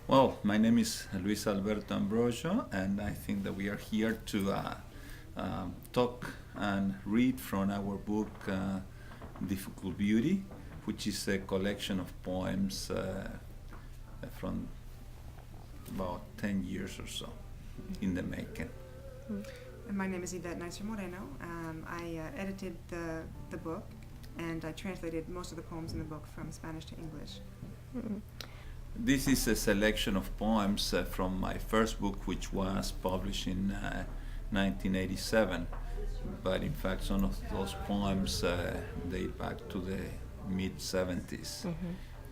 Well, my name is Luis Alberto Ambroggio, and I think that we are here to talk and read from our book Difficult Beauty, which is a collection of poems from about 10 years or so in the making. And my name is Yvette Neisser Moreno. I edited the book, and I translated most of the poems in the book from Spanish to English. This is a selection of poems from my first book, which was published in 1987. But in fact, some of those poems date back to the mid-70s.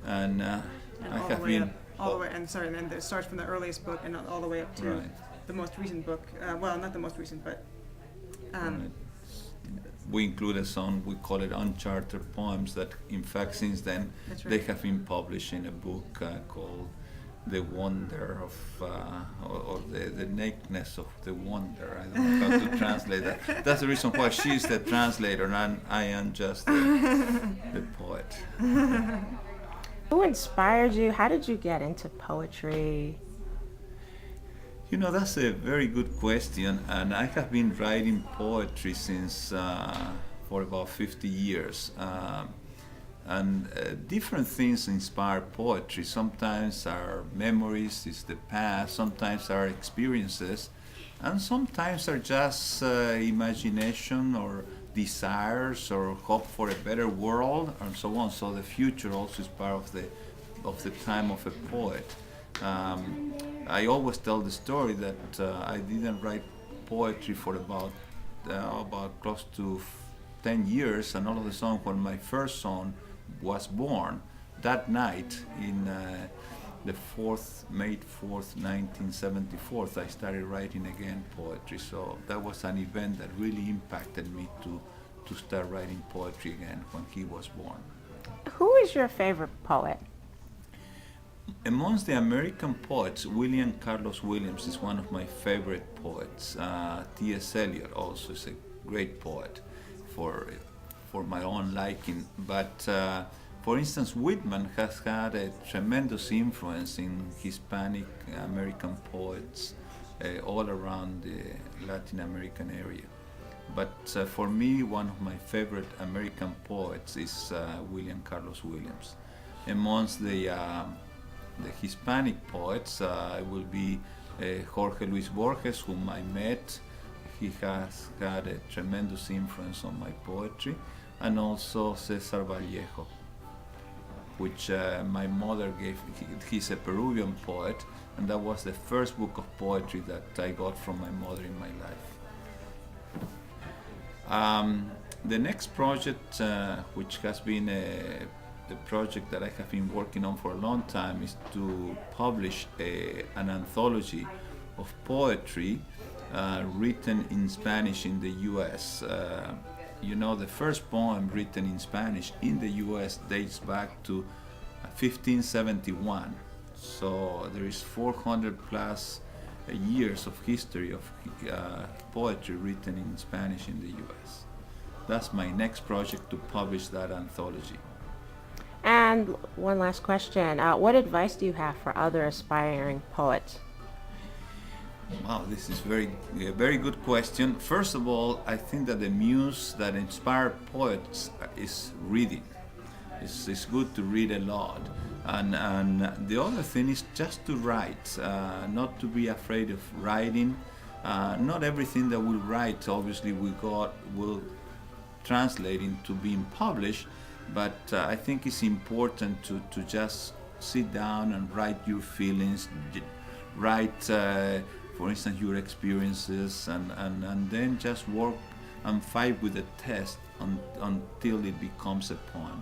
And I have been and it starts from the earliest book and all the way up to the most recent book. Well, not the most recent, but we include a song, we call it Uncharted Poems, that in fact since then they have been published in a book called The Wonder of, or the Nakedness of the Wonder. I don't know how to translate that. That's the reason why she's the translator and I am just the poet. Who inspired you? How did you get into poetry? You know, that's a very good question, and I have been writing poetry since for about 50 years. Different things inspire poetry. Sometimes our memories, is the past, sometimes our experiences, and sometimes are just imagination or desires or hope for a better world and so on. So the future also is part of the time of a poet. I always tell the story that I didn't write poetry for about close to 10 years, and all of a sudden when my first son was born, that night in the May 4th, 1974, I started writing again poetry. So that was an event that really impacted me to start writing poetry again when he was born. Who is your favorite poet? Amongst the American poets, William Carlos Williams is one of my favorite poets. T.S. Eliot also is a great poet for my own liking. But for instance, Whitman has had a tremendous influence in Hispanic American poets all around the Latin American area. But for me, one of my favorite American poets is William Carlos Williams. Amongst the Hispanic poets will be Jorge Luis Borges, whom I met. He has had a tremendous influence on my poetry, and also Cesar Vallejo, which my mother gave. He's a Peruvian poet, and that was the first book of poetry that I got from my mother in my life. The next project, which has been the project that I have been working on for a long time, is to publish an anthology of poetry written in Spanish in the U.S. You know, the first poem written in Spanish in the U.S. dates back to 1571. So there is 400 plus years of history of poetry written in Spanish in the U.S. That's my next project, to publish that anthology. And one last question. What advice do you have for other aspiring poets? Wow, this is a very good question. First of all, I think that the muse that inspires poets is reading. It's good to read a lot. And the other thing is just to write, not to be afraid of writing. Not everything that we write, obviously, will translate into being published. But I think it's important to just sit down and write your feelings, write, for instance, your experiences, and then just work and fight with the text until it becomes a poem.